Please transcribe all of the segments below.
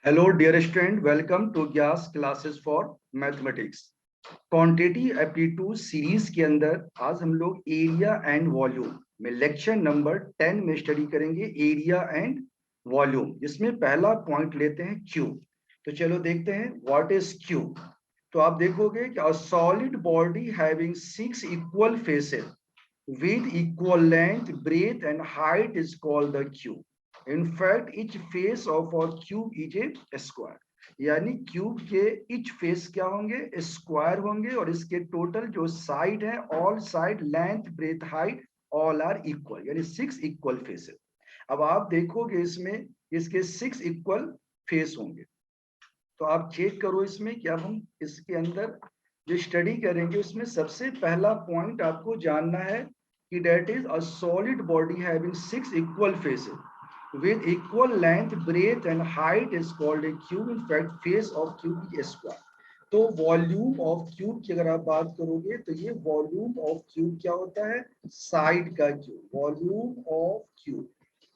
Hello dear student, welcome to Gyas classes for mathematics. Quantity aptitude series के अंदर आज हम लोग एरिया एंड वॉल्यूम में लेक्चर नंबर 10 में स्टडी करेंगे एरिया एंड वॉल्यूम, जिसमें पहला पॉइंट लेते हैं क्यूब। तो चलो देखते हैं व्हाट इज क्यूब। तो आप देखोगे कि अ solid body having 6 equal faces with equal length, breadth and height is called the cube. In fact, each face of a cube is a square. यानी क्यूब के each face क्या होंगे, square होंगे, और इसके टोटल जो साइड है, all side length breadth height all are equal, यानी 6 इक्वल फेसेस। अब आप देखोगे इसमें इसके 6 इक्वल फेस होंगे। तो आप चेक करो इसमें कि अब हम इसके अंदर जो स्टडी करेंगे उसमें सबसे पहला पॉइंट आपको जानना है कि that is a solid body having 6 equal faces with equal length, breadth and height is called a cube. In fact, face of cube is square. तो वॉल्यूम ऑफ क्यूब की अगर आप बात करोगे तो ये वॉल्यूम ऑफ क्यूब क्या होता है, साइड का cube. Volume of cube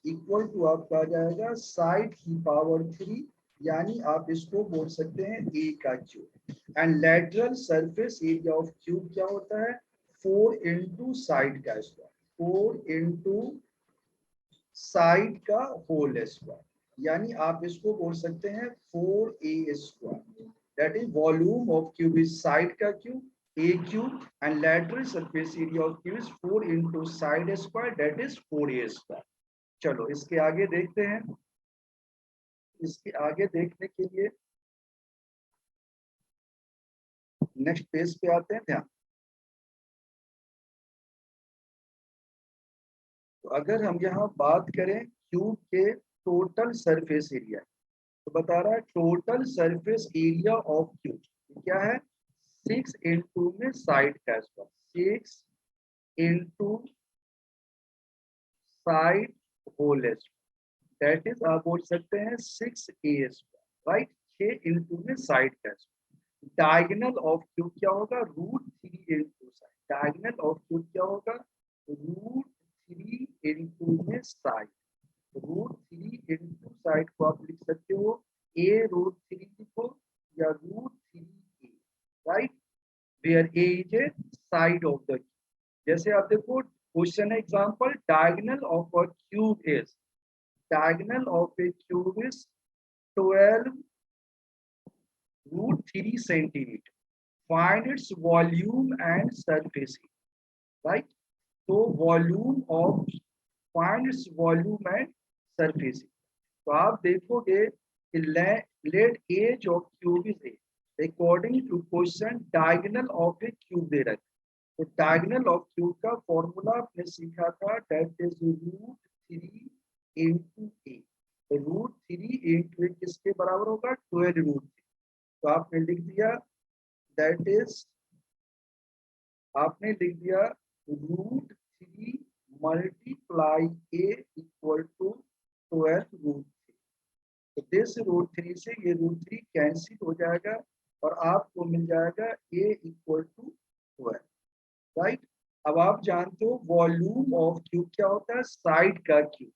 equal to आपका आ जाएगा साइड की पावर 3, यानी आप इसको बोल सकते हैं ए का cube. And lateral surface area of cube क्या होता है, 4 इंटू साइड का स्क्वायर, 4 इंटू साइड का होल स्क्वायर, यानी आप इसको बोल सकते हैं 4a square. That is volume of cube is side का cube a cube and lateral surface area of cube is 4 into side square, that is 4a square. चलो इसके आगे देखते हैं। इसके आगे देखने के लिए नेक्स्ट पेज पे आते हैं। ध्यान, तो अगर हम यहाँ बात करें क्यूब के टोटल सरफेस एरिया, तो बता रहा है total surface area of cube क्या है, 6 इंटू में साइड का square, 6 into side whole square, that is आप बोल सकते हैं 6a स्क्वायर, राइट। 6 इंटू में साइड का स्क्वायर। डायगोनल ऑफ क्यूब क्या होगा, √3 into side. Diagonal of cube क्या होगा, √3 इंटू में साइड। √3 इंटू साइड को आप लिख सकते हो a√3 लिखो या √3a, right, where a is a side of the cube. जैसे आप देखो क्वेश्चन है example, diagonal of a cube is, diagonal of a cube is 12√3 centimetre. Find its volume and surface, right. तो volume of, find its volume and surface. तो आप देखोगे कि let edge of cube is A, according to question diagonal of a cube दे रखा है। तो डायगोनल ऑफ क्यूब का फॉर्मूला आपने सीखा था, that is √3 into A. √3 into A किसके बराबर होगा, 12√3। तो आपने लिख दिया, दैट इज आपने लिख दिया √3 मल्टीप्लाई ए इक्वल टू 12√3। तो दिस √3 से ये √3 कैंसिल हो जाएगा और आपको मिल जाएगा a इक्वल टू 12, राइट। अब आप जानते हो वॉल्यूम ऑफ क्यूब क्या होता है, साइड का क्यूब।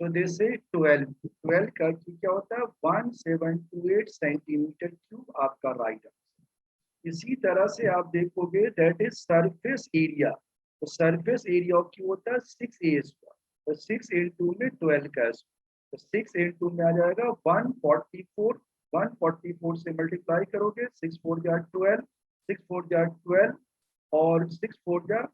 तो दिस इज 12 का क्यूब क्या होता है, 1728 सेंटीमीटर क्यूब, आपका राइट आंसर। इसी तरह से आप देखोगे दैट इज सरफेस एरिया। तो सरफेस एरिया ऑफ क्यूब होता है 6a स्क्वायर, तो 6 इंटू में 12 का स्क्वायर, तो 6 इंटू में आ जाएगा 144। 144 से मल्टीप्लाई करोगे, 6 4 जा 12, 6 4 जा 12 और 6 4 जा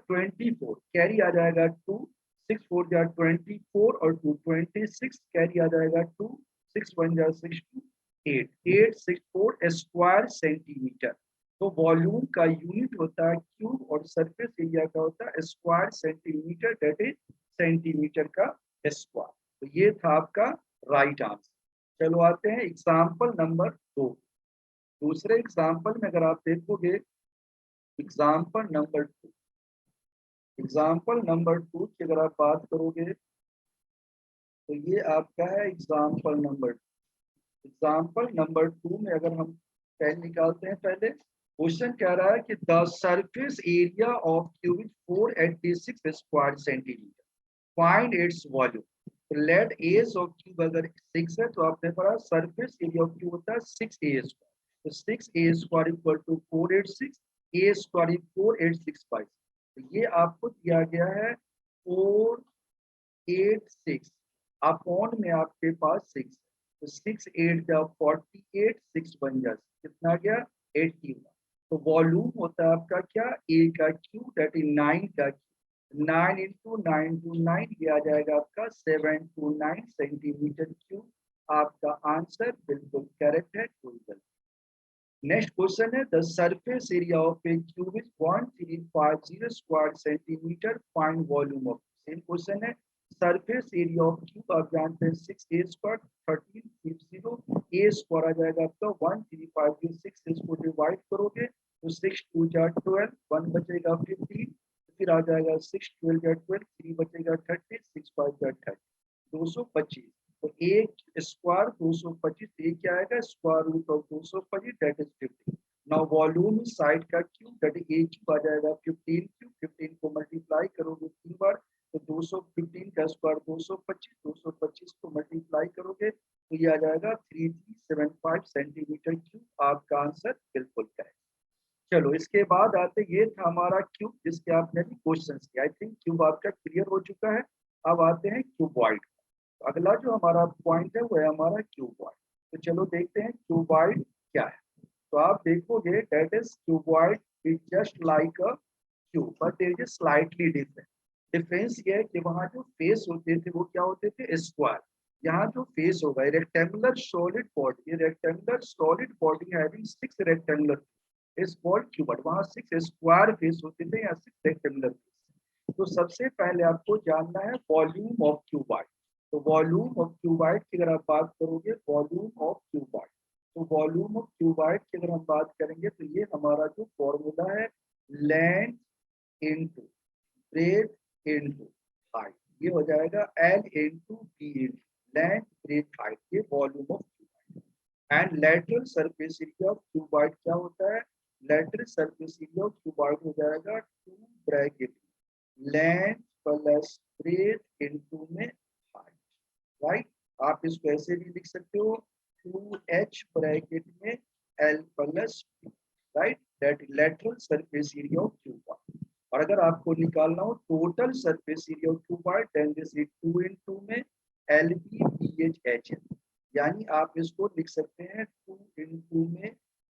24, कैरी आ जाएगा 2। 6 4 जा 24 और 2 26, कैरी आ जाएगा 2। 6 1 जा 6 2 8, 864 स्क्वायर सेंटीमीटर। तो वॉल्यूम का यूनिट होता है क्यूब और सरफेस एरिया का होता है square centimetre, that is centimetre का स्क्वायर। तो ये था आपका राइट आंसर। चलो आते हैं एग्जाम्पल नंबर 2। दूसरे एग्जाम्पल में अगर आप देखोगे, एग्जाम्पल नंबर 2, एग्जाम्पल नंबर 2 की अगर आप बात करोगे तो ये आपका है एग्जाम्पल नंबर 2। एग्जाम्पल नंबर 2 में अगर हम पेन निकालते हैं, पहले क्वेश्चन कह रहा है कि the surface area of cube 486 square centimetre, find its volume. तो लेट एज ऑफ क्यूब अगर 6 है तो आपने पढ़ा सरफेस एरिया ऑफ क्यूब होता है 6a स्क्वायर, तो 6a square equal to 486, a square 4865। तो ये आपको दिया गया है 486 अपॉन में आपके पास 6, तो 6 8 जा 48, 6 बन जा कितना गया 81। तो वॉल्यूम होता है आपका क्या ए का क्यूब दैट इज 9 का क्यूब, 9 इंटू 9 टू 9 ये आ जाएगा आपका 729 सेंटीमीटर क्यूब। आपका आंसर बिल्कुल करेक्ट है, कोई गलती। नेक्स्ट क्वेश्चन है the surface area of a cube is 1350 square centimetre, find volume of. Same question है सरफेस एरिया ऑफ क्यूब आप जानते हैं 6a स्क्वायर 1350, a स्क्वायर आ जाएगा आपका 1350, 6 इसको डिवाइड करोगे तो 6 2 जा 12, 1 बचेगा 15, फिर आ जाएगा 6 12 जा 12, 3 बचेगा 30, 6 5 जा 30, 225। तो एक स्क्वायर 225, एक क्या आएगा square root of 225 that is 15। Now volume is side का cube that is A cube आ जाएगा 15 क्यूब, 15 को मल्टीप्लाई करोगे 3 बार तो 215 का स्क्वायर 225, 225 को मल्टीप्लाई करोगे तो ये आ जाएगा 3375 सेंटीमीटर क्यूब। आपका आंसर बिल्कुल करेक्ट। चलो इसके बाद आते, ये था हमारा क्यूब जिसके आपने भी क्वेश्चन किया। आई थिंक क्यूब आपका क्लियर हो चुका है। अब आते हैं क्यूबॉइड। अगला जो हमारा पॉइंट है वो है हमारा क्यूबॉइड। तो चलो देखते हैं क्यूबॉइड क्या है। तो आप देखोगे that is cuboid is just like a cube but it is slightly different. Difference ये है कि वहां जो फेस होते थे वो क्या होते थे स्क्वायर, यहाँ जो फेस होगा rectangular solid body, rectangular solid body having 6 rectangular is called cuboid. वहां 6 स्क्वायर फेस होते थे या 6 रेक्टेंगुलर फेस। तो सबसे पहले आपको जानना है वॉल्यूम ऑफ क्यूबॉइड। तो वॉल्यूम ऑफ क्यूबॉइड की अगर आप बात करोगे वॉल्यूम ऑफ क्यूबॉइड, तो वॉल्यूम ऑफ क्यूबॉइड की अगर हम बात करेंगे तो ये हमारा जो फॉर्मूला है length into breadth into height, ये हो जाएगा L into B into length breadth height, ये volume of cuboid. And lateral surface area of cuboid क्या होता है, lateral surface area of cuboid हो जाएगा 2 bracket length plus breadth into में हाइट, राइट। आप इसको ऐसे भी लिख सकते हो 2h ब्रैकेट में L plus b, right, that lateral surface area of cuboid. और अगर आपको निकालना हो total surface area of cuboid then this is 2 into में LB BH HL, यानी आप इसको लिख सकते हैं 2 इनटू में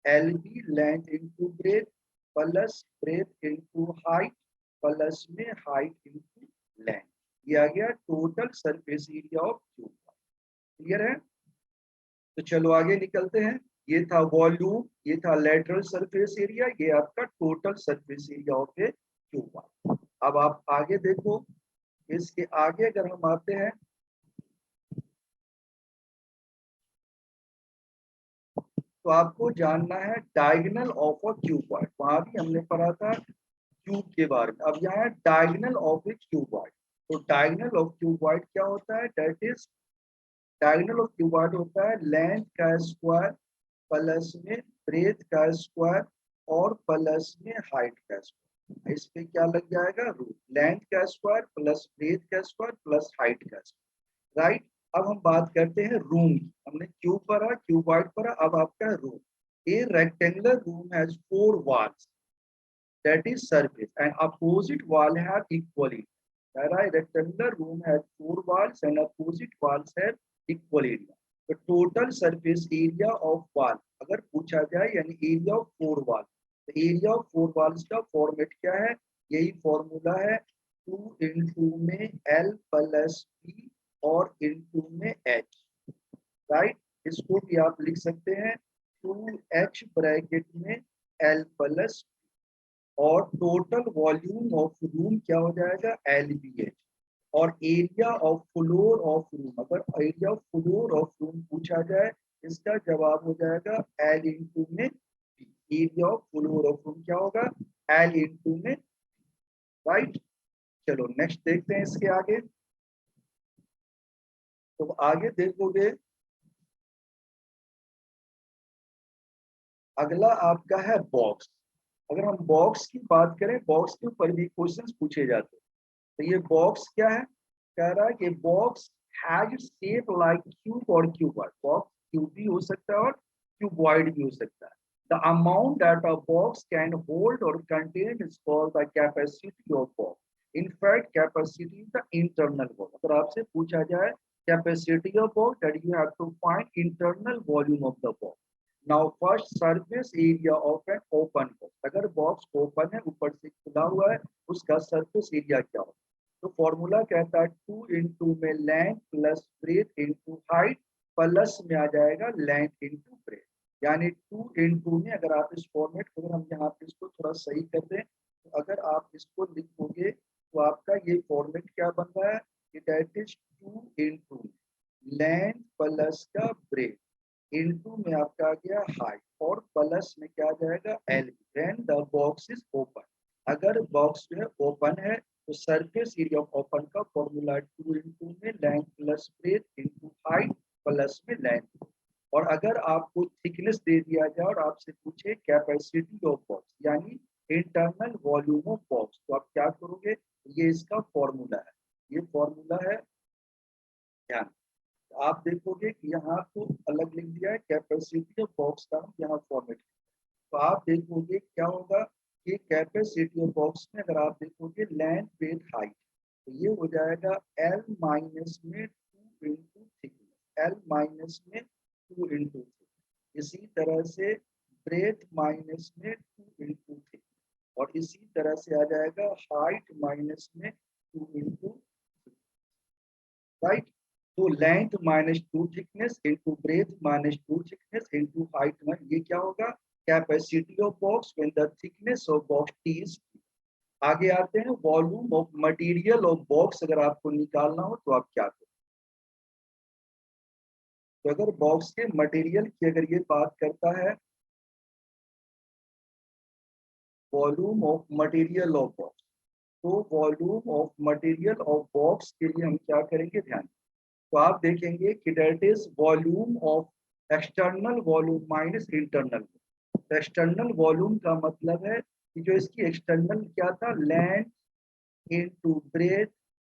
LB length into breath plus breadth into height plus में हाइट इनटू लेंथ, ये आ गया total surface area of cube. Clear है। तो चलो आगे निकलते हैं। ये था वॉल्यूम, ये था लेटरल सरफेस एरिया, ये आपका total surface area of a cube. अब आप आगे देखो, इसके आगे अगर हम आते हैं तो आपको जानना है डायगोनल ऑफ अ क्यूबॉइड। वहां भी हमने पढ़ा था क्यूब के बारे में। अब यहाँ है डायगोनल ऑफ ए क्यूबॉइड। तो डायगोनल ऑफ क्यूबॉइड क्या होता है, that is diagonal of cuboid होता है लेंथ का स्क्वायर प्लस में ब्रेथ का स्क्वायर और प्लस में हाइट का स्क्वायर। इस पे क्या लग जाएगा रूट, लेंथ का स्क्वायर प्लस ब्रेथ का स्क्वायर प्लस हाइट का स्क्वायर, राइट। अब हम बात करते हैं रूम की। हमने क्यूब पढ़ा, क्यूबॉइड पढ़ा, अब आपका room. A rectangular room has 4 walls, that is surface, and opposite wall have equally. A rectangular room has 4 walls and opposite walls have equal area. The total surface area of wall अगर पूछा जाए यानी area of 4 wall, तो area of 4 walls का format क्या है, यही formula है 2 इंटू में L प्लस B और इंटू में H, राइट। इसको भी आप लिख सकते हैं 2H ब्रैकेट में L प्लस और टोटल वॉल्यूम ऑफ रूम क्या हो जाएगा LBH, और area of floor of room, अगर area of floor of room पूछा जाए इसका जवाब हो जाएगा L इंटू में B। Area of floor of room क्या होगा L इंटू में, राइट। चलो नेक्स्ट देखते हैं इसके आगे। तो आगे देखोगे अगला आपका है बॉक्स। अगर हम बॉक्स की बात करें, बॉक्स के ऊपर भी क्वेश्चंस पूछे जाते हैं। तो ये बॉक्स क्या है, कह रहा है कि box has shape like cube और क्यूबॉइड, बॉक्स क्यूब भी हो सकता है और क्यूबॉइड भी हो सकता है। The amount that a box can hold और contain is called the capacity of box. In fact capacity is the internal volume. अगर आपसे पूछा जाए capacity of box, that you have to find internal volume of the box. Now first, surface area of an open box. अगर box open है, ऊपर से खुला हुआ है, उसका सरफेस एरिया क्या होगा? तो फॉर्मूला कहता है 2 इंटू में length plus breath into height, plus में आ जाएगा लेंथ इंटू ब्रेथ। यानी 2 इंटू में, अगर आप इस फॉर्मेट को, अगर हम यहाँ पे इसको थोड़ा सही कर दें, तो अगर आप इसको लिखोगे तो आपका ये फॉर्मेट क्या बन रहा है, that is 2 into length plus का ब्रेथ इंटू में आपका आ गया हाइट, और प्लस में क्या आ जाएगा L. When the box is open, अगर बॉक्स जो है ओपन है, तो सरफेस एरिया ऑफ ओपन का फॉर्मूला 2 इंटू में length plus breath into height plus में लेंथ। और अगर आपको थिकनेस दे दिया जाए और आपसे पूछे कैपेसिटी ऑफ बॉक्स यानी इंटरनल वॉल्यूम ऑफ बॉक्स, तो आप क्या करोगे? ये इसका फॉर्मूला है, ये फॉर्मूला है, ध्यान। आप देखोगे कि यहाँ तो अलग लिख दिया है कैपेसिटी ऑफ बॉक्स का, यहाँ फॉर्मेट। तो आप देखोगे क्या होगा कि कैपेसिटी ऑफ बॉक्स में अगर आप देखोगे लेंथ ब्रेथ हाइट, तो ये हो जाएगा एल माइनस में 2 इंटू थिकनेस, एल माइनस में 2 इंटू थिकनेस। इसी तरह से ब्रेथ माइनस में 2 इंटू थिकनेस, और इसी तरह से आ जाएगा हाइट माइनस में 2 इंटू, राइट। तो length minus 2 thickness into breadth minus 2 thickness into height में, ये क्या होगा? Capacity of box when the thickness of box T is. आगे आते हैं, volume of material of box अगर आपको निकालना हो तो आप क्या करें? तो अगर बॉक्स के मटेरियल की अगर ये बात करता है, volume of material of box, तो volume of material of box के लिए हम क्या करेंगे, ध्यान। तो आप देखेंगे कि that is volume of external volume minus internal. तो एक्सटर्नल वॉल्यूम का मतलब है कि जो इसकी एक्सटर्नल क्या था, लेंथ इनटू ब्रेथ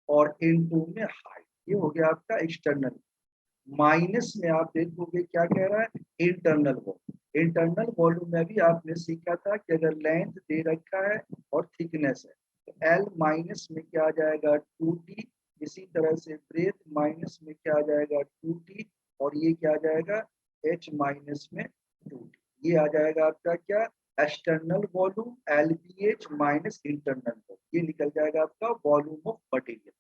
और इनटू में हाइट, ये हो गया आपका एक्सटर्नल। माइनस में आप देखोगे क्या कह रहा है, इंटरनल वॉल्यूम। इंटरनल वॉल्यूम में भी आपने सीखा था कि अगर लेंथ दे रखा है और थिकनेस है, तो एल माइनस में क्या आ जाएगा 2t। इसी तरह से ब्रेथ माइनस में क्या आ जाएगा 2t, और ये क्या आ जाएगा h माइनस में 2t। ये आ जाएगा आपका क्या, external volume L B H minus internal volume, ये निकल जाएगा आपका वॉल्यूम ऑफ मटेरियल।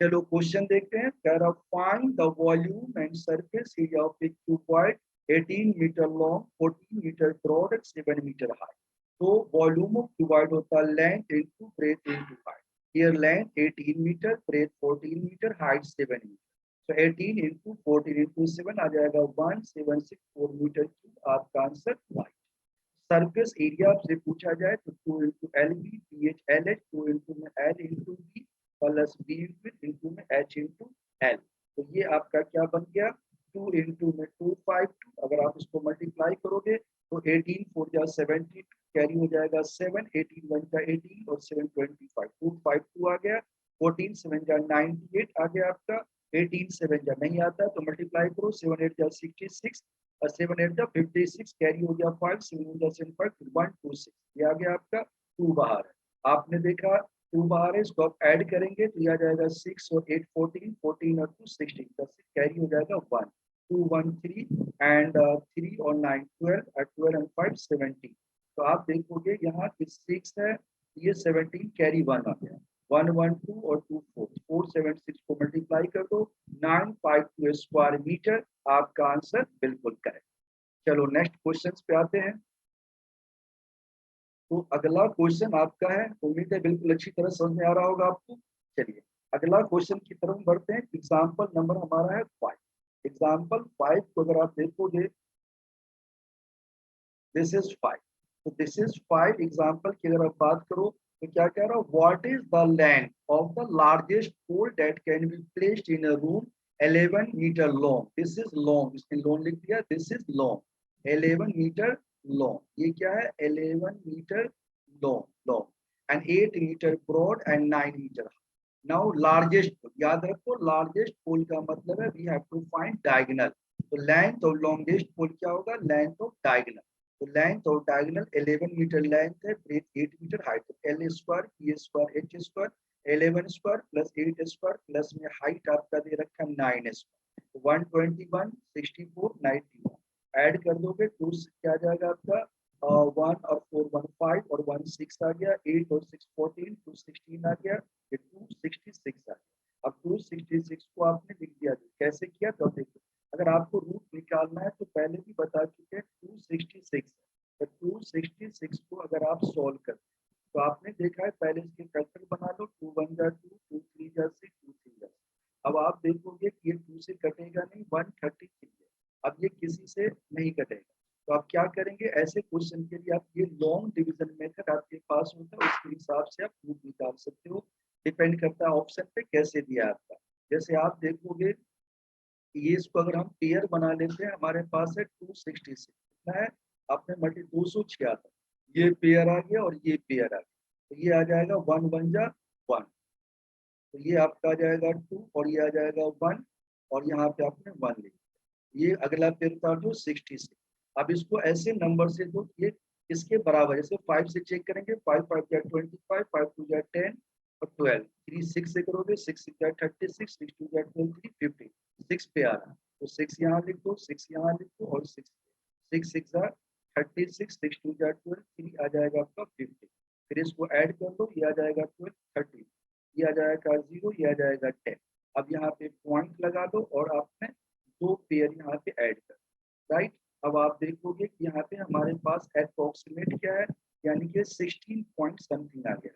चलो क्वेश्चन देखते हैं। कह रहा find the volume and surface area of a cuboid 18 metre long, 14 metre broad and 7 metre high. तो वॉल्यूम ऑफ क्यूबॉइड होता है length into breadth into height. Here length 18 metre, breadth 14 metre, height 7 metre. तो 18 into 14 into 7 आ जाएगा 1764 meter cube. आपका answer Y. Surface area आपसे पूछा जाए तो 2 into L B P H L H, 2 into में L into B plus B into में एच इंटू एल। तो ये आपका क्या बन गया, 2 इंटू में 252। अगर आप इसको मल्टीप्लाई करोगे तो 18 4 जा 72, कैरी हो जाएगा 7, 18 1 जा 18 और 7 25, 252 आ गया। 14 7 जा 98 आ गया आपका। 18 7 जा नहीं आता तो मल्टीप्लाई करो, 7 8 जा 66 और 7 8 जा 56, कैरी हो गया 5, 7 जा 75, 126। ये आ गया आपका 2 बाहर है। आपने देखा 2 बाहर है, इसको आप ऐड करेंगे तो यह आ जाएगा 6 और 8 14, 14 और 2 16, तो कैरी हो जाएगा 1 2 1 3 एंड 3 और 9 12 और 12 एंड 5 17। तो आप देखोगे यहाँ 6 है, ये 17 कैरी 1 आ गया, 1 1 2 और 2 4, 4 7 6 को मल्टीप्लाई कर दो, 952 स्क्वायर मीटर। आपका आंसर बिल्कुल करेक्ट। चलो नेक्स्ट क्वेश्चन पे आते हैं। तो अगला क्वेश्चन आपका है, उम्मीद है बिल्कुल अच्छी तरह समझ में आ रहा होगा आपको। चलिए अगला क्वेश्चन की तरफ बढ़ते हैं। एग्जाम्पल नंबर हमारा है 5। एग्जाम्पल 5 को अगर आप देखोगे, दिस इज 5। तो दिस इज 5 एग्जाम्पल की अगर आप बात करो तो क्या कह रहा है, what is the length of the largest pole that can be placed in a room 11 meter long. This is long, इसने लॉन्ग लिख दिया, this is long 11 meter long. ये क्या है, 11 meter long long and 8 meter broad and 9 meter. Now largest pole, याद रखो largest pole का मतलब है we have to find diagonal. तो लेंथ ऑफ लॉन्गेस्ट पोल क्या होगा, लेंथ ऑफ डायगोनल। तो length of diagonal 11 meter length है, breadth 8 meter, height L square P square H square 11 square plus 8 square plus में height आपका दे रखा है 9 स्क्वायर 121 64 91 ऐड कर दोगे टू क्या आ जाएगा आपका 1 और 4 1 5 और 1 6 आ गया, 8 और 6 14 216 आ गया, ये 266 आ गया। अब 266 को आपने लिख दिया, कैसे किया तो देखो, अगर आपको रूट निकालना है तो पहले भी बता चुके हैं 266, तो 266 को अगर आप सॉल्व करते तो आपने देखा है पहले इसके फैक्टर बना लो, 2 1 जा 2 2 3 जा 6 2 3 जा। अब आप देखोगे कि ये 2 से कटेगा नहीं, 133 है, अब ये किसी से नहीं कटेगा। तो आप क्या करेंगे, ऐसे क्वेश्चन के लिए आप ये लॉन्ग डिवीजन मेथड आपके पास होता है, उसके हिसाब से आप रूट निकाल सकते हो। डिपेंड करता है ऑप्शन पे कैसे दिया है आपका। जैसे आप देखोगे ये इसको अगर हम पेयर बना लेते हैं, हमारे पास है 266 कितना है, आपने मल्टी 276, ये पेयर आ गया और ये पेयर आ गया, तो ये आ जाएगा 1 1 जा 1, तो ये आपका आ जाएगा 2 और ये आ जाएगा 1 और यहाँ पे आपने 1 लिखा, ये अगला पेयर था जो 66। अब इसको ऐसे नंबर से दो ये इसके बराबर, जैसे 5 से चेक करेंगे, 5 5 जा 25 5 2 जा 10 और 12, 3 6 से करोगे 6 6 जा 36 6 2 जा 12 3 50, 6 पे आ रहा, तो 6 यहाँ लिख दो, 6 यहाँ लिख दो और 6 6 6 जा 36 6 2 जा 12 3 आ जाएगा आपका 50, फिर इसको ऐड कर दो, ये आ जाएगा 12 30, ये आ जाएगा 0, ये आ जाएगा 10। अब यहाँ पे पॉइंट लगा दो और आपने दो पेयर यहाँ पे ऐड कर, राइट। अब आप देखोगे कि यहाँ पे हमारे पास अप्रोक्सीमेट क्या है, यानी कि 16 पॉइंट समथिंग आ गया,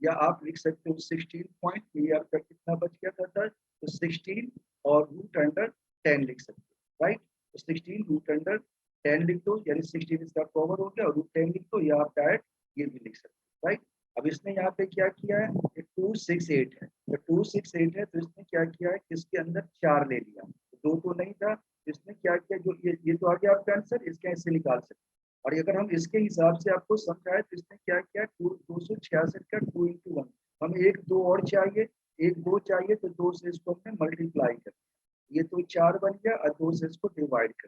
या आप लिख सकते हो 16 पॉइंट, ये आपका कितना बच गया था, तो 16 और रूट अंडर 10 लिख सकते हो, राइट। तो 16 रूट अंडर 10 लिख दो, यानी 16 इसका कवर हो गया और रूट 10 लिख दो, या आप डायरेक्ट ये भी लिख सकते हो, राइट। अब इसने यहाँ पे क्या किया है, 268 है, तो 268 है तो इसने क्या किया है, इसके अंदर 4 ले लिया, दो तो नहीं था, इसने क्या किया, जो ये तो आ गया आपका आंसर, इसके ऐसे निकाल सकते हैं। और अगर हम इसके हिसाब से आपको समझाए तो इसने क्या किया, 266 का 2 into 1, हमें एक दो और चाहिए, एक दो चाहिए तो दो से इसको हमने मल्टीप्लाई कर, ये तो 4 बन गया और दो से इसको डिवाइड कर,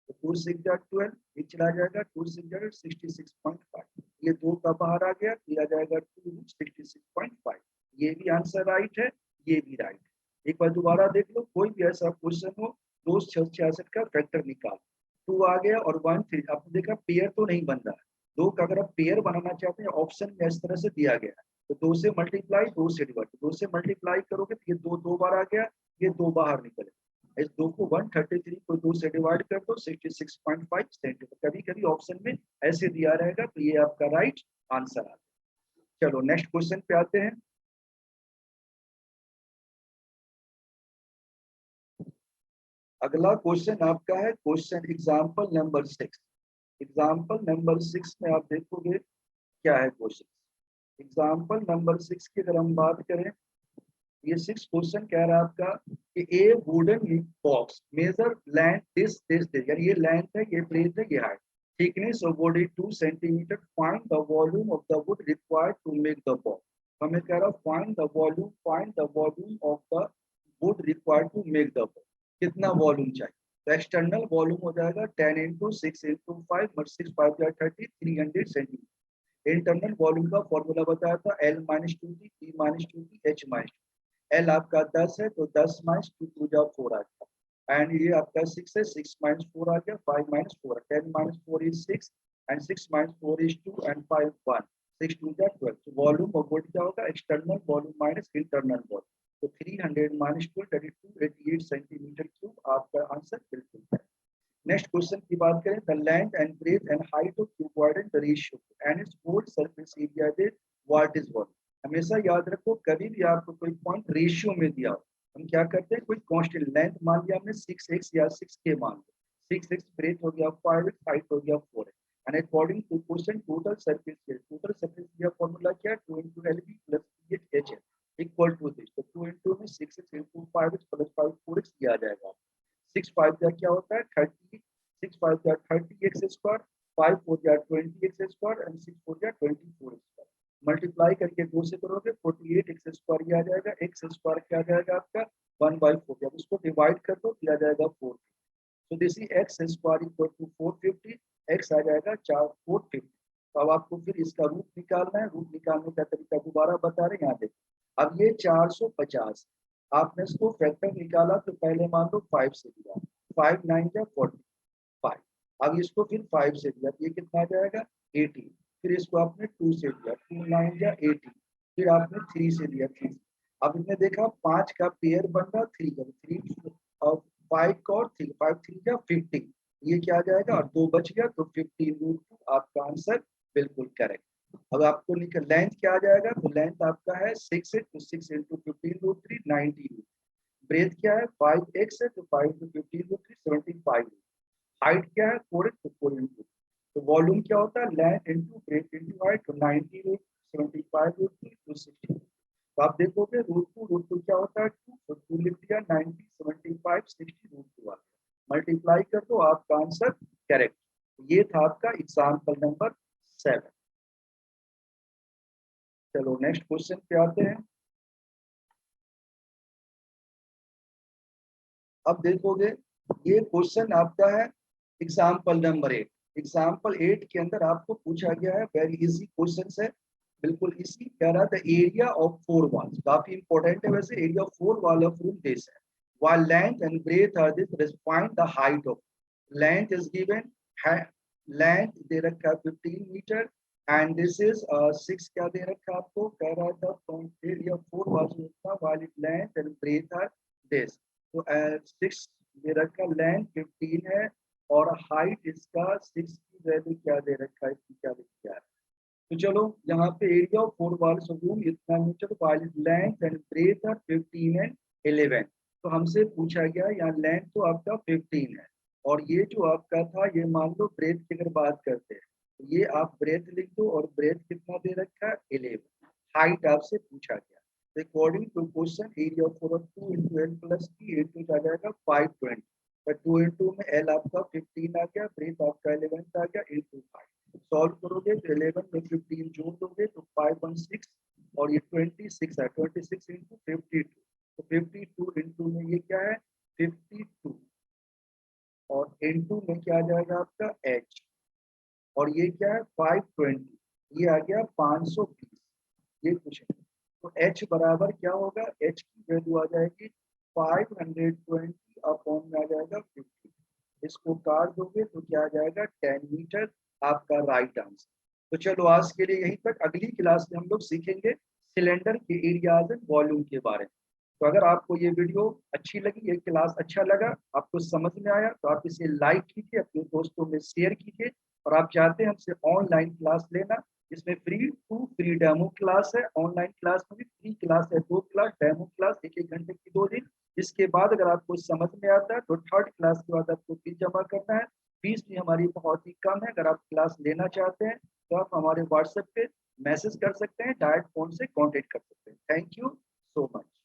तो 2 6 जा 12, ये चला जाएगा 2 6 जा 66.5, ये दो का बाहर आ गया, ये आ जाएगा 2 66.5, ये भी आंसर राइट है, ये भी राइट है। एक बार दोबारा देख लो, कोई भी ऐसा क्वेश्चन हो 266 का फैक्टर निकाल, 2 आ गया और 1 3, आपने देखा पेयर तो नहीं बन रहा है, दो का अगर आप पेयर बनाना चाहते हैं ऑप्शन में इस तरह से दिया गया है, तो 2 से मल्टीप्लाई 2 से डिवाइड, 2 से मल्टीप्लाई करोगे तो ये दो दो बार आ गया, ये दो बाहर निकले, इस दो को 133 को 2 से डिवाइड कर दो 66.5 सेंटीमीटर, कभी कभी ऑप्शन में ऐसे दिया रहेगा, तो ये आपका राइट आंसर आ गया। चलो नेक्स्ट क्वेश्चन पे आते हैं। अगला क्वेश्चन आपका है question example number 6। Example number 6 में आप देखोगे क्या है क्वेश्चन। एग्जाम्पल नंबर 6 की अगर हम बात करें, ये 6 क्वेश्चन कह रहा है आपका कि a wooden box measure land this यानी ये लेंथ है, ये ब्रेथ है, ये height, thickness of body 2 centimetre, find the volume of the wood required to make the box. हमें कह रहा है find the volume of the wood required to make the box, कितना वॉल्यूम चाहिए। तो एक्सटर्नल वॉल्यूम हो जाएगा 10 into 6 into 5 6 5 30 300 centimetre. Internal volume का फॉर्मूला बताया था L minus 2T P minus 2T H minus, L आपका 10 है तो 10 माइनस 2 टू जा 4 आ गया, एंड ये आपका 6 है 6 माइनस 4 आ गया, 5 minus 4 10 minus 4 is 6 and 6 minus 4 is 2 and 5 1, 6 टू जा 12, तो वॉल्यूम ऑफ बॉडी क्या होगा, external volume minus internal volume, तो 300 minus 12 that is 288 centimetre cube, आपका आंसर बिल्कुल है। नेक्स्ट क्वेश्चन की बात करें, the length and breadth and height of cuboid and the ratio and its whole surface area is what is what. हमेशा याद रखो कभी भी आपको कोई पॉइंट रेशियो में दिया हो, हम क्या करते हैं, कोई कांस्टेंट लेंथ मान लिया हमने 6x या 6k मान लिया, 6x ब्रेथ हो गया 5x, हाइट हो गया 4x, and according to question total surface area, total surface area formula क्या, 2 into LB plus PH equal to this, तो 2 into में 6x into 5x plus 5 4x ये आ जाएगा। 6 5 का क्या होता है 30, 6 5 का 30x स्क्वायर, 5 4 का 20x स्क्वायर एंड 6 4 का 24x स्क्वायर, मल्टीप्लाई करके 2 से करोगे 48 एक्स स्क्वायर ये आ जाएगा, एक्स स्क्वायर क्या आ जाएगा आपका 1/4। अब इसको डिवाइड कर दो दिया जाएगा 4। तो this is X square equal to 450, X आ जाएगा 450। तो अब आपको फिर इसका रूट निकालना है, रूट निकालने का तरीका दोबारा बता रहे हैं यहाँ देखो। अब ये 450 आपने इसको फैक्टर निकाला तो पहले मान लो 5 से दिया, 5 9 जा 45। अब इसको फिर 5 से दिया ये कितना आ जाएगा 80। फिर इसको आपने 2 से दिया, 2 9 जा 80। फिर आपने 3 से दिया 3। अब इसने देखा 5 का पेयर बन रहा 3 का, 3 और 5 का और 3, 5 3 जा 50। ये क्या आ जाएगा और 2 बच गया तो 15√2 आपका आंसर बिल्कुल करेक्ट। अब आपको निकल लेंथ क्या आ जाएगा, तो लेंथ आपका है 6 है तो 6 इंटू 15√3 90। ब्रेथ क्या है 5x है तो 5 इंटू 15√3 75। हाइट क्या है 4 है तो 4 इंटू। तो वॉल्यूम क्या होता है length into breadth into height, तो 90 75√3 तो 60। तो आप देखोगे √2 क्या होता है 2, तो 2 लिख दिया 90 75 60 √2 आ गया। मल्टीप्लाई कर दो आपका आंसर करेक्ट। ये था आपका एग्जाम्पल नंबर 7। चलो नेक्स्ट क्वेश्चन पे आते हैं। अब देखोगे ये क्वेश्चन आपका है एग्जाम्पल नंबर 8। एग्जाम्पल 8 के अंदर आपको पूछा गया है वेरी इजी क्वेश्चन है, बिल्कुल इसी कह रहा था एरिया ऑफ 4 वॉल्स, काफी इंपॉर्टेंट है वैसे। Area of 4 wall of room this है, while length and breadth are this, find the height of length is given, length दे रखा है 15 मीटर एंड दिस इज 6 क्या दे रखा है आपको, कह रहा था फ्रॉम एरिया 4 वॉल्स इतना while length and breadth are this। तो 6 दे रखा, लेंथ 15 है और हाइट इसका 6 की वैल्यू क्या दे रखा है, इसकी क्या लिखा है। तो चलो यहाँ पे area of 4 walls of room इतना meter, while length and breadth are 15 and 11। तो हमसे पूछा गया यहाँ लेंथ तो आपका 15 है और ये जो आपका था ये मान लो ब्रेथ की अगर बात करते हैं तो ये आप ब्रेथ लिख दो और ब्रेथ कितना दे रखा है 11। हाइट आपसे पूछा गया according to question area of 4 2 into L plus T into आ जाएगा 520। तो 2 इंटू में एल आपका 15 आ गया, ब्रेथ आपका 11 आ गया इंटू 5। सॉल्व करोगे तो 11 में 15 जोड़ दोगे तो 516 और ये 26 है, 26 इंटू 52। तो 52 इंटू में ये क्या है 52 और इंटू में क्या आ जाएगा आपका h और ये क्या है 520, ये आ गया 520। ये क्वेश्चन तो h बराबर क्या होगा, h की वैल्यू आ जाएगी 520 अपॉन में आ जाएगा 50। इसको काट दोगे तो क्या आ जाएगा 10 मीटर आपका राइट आंसर। तो चलो आज के लिए यहीं तक, अगली क्लास में हम लोग सीखेंगे सिलेंडर के एरियाज एंड वॉल्यूम के बारे में। तो अगर आपको ये वीडियो अच्छी लगी, ये क्लास अच्छा लगा, आपको समझ में आया तो आप इसे लाइक कीजिए, अपने दोस्तों में शेयर कीजिए। और आप चाहते हैं हमसे ऑनलाइन क्लास लेना, इसमें फ्री डेमो क्लास है, ऑनलाइन क्लास में भी फ्री क्लास है, 2 क्लास डेमो क्लास 1 घंटे की 2 दिन। इसके बाद अगर आपको समझ में आता है तो 3rd क्लास के बाद आपको फीस जमा करना है। फीस भी हमारी बहुत ही कम है, अगर आप क्लास लेना चाहते हैं तो आप हमारे व्हाट्सएप पे मैसेज कर सकते हैं, डायरेक्ट फोन से कांटेक्ट कर सकते हैं। Thank you so much.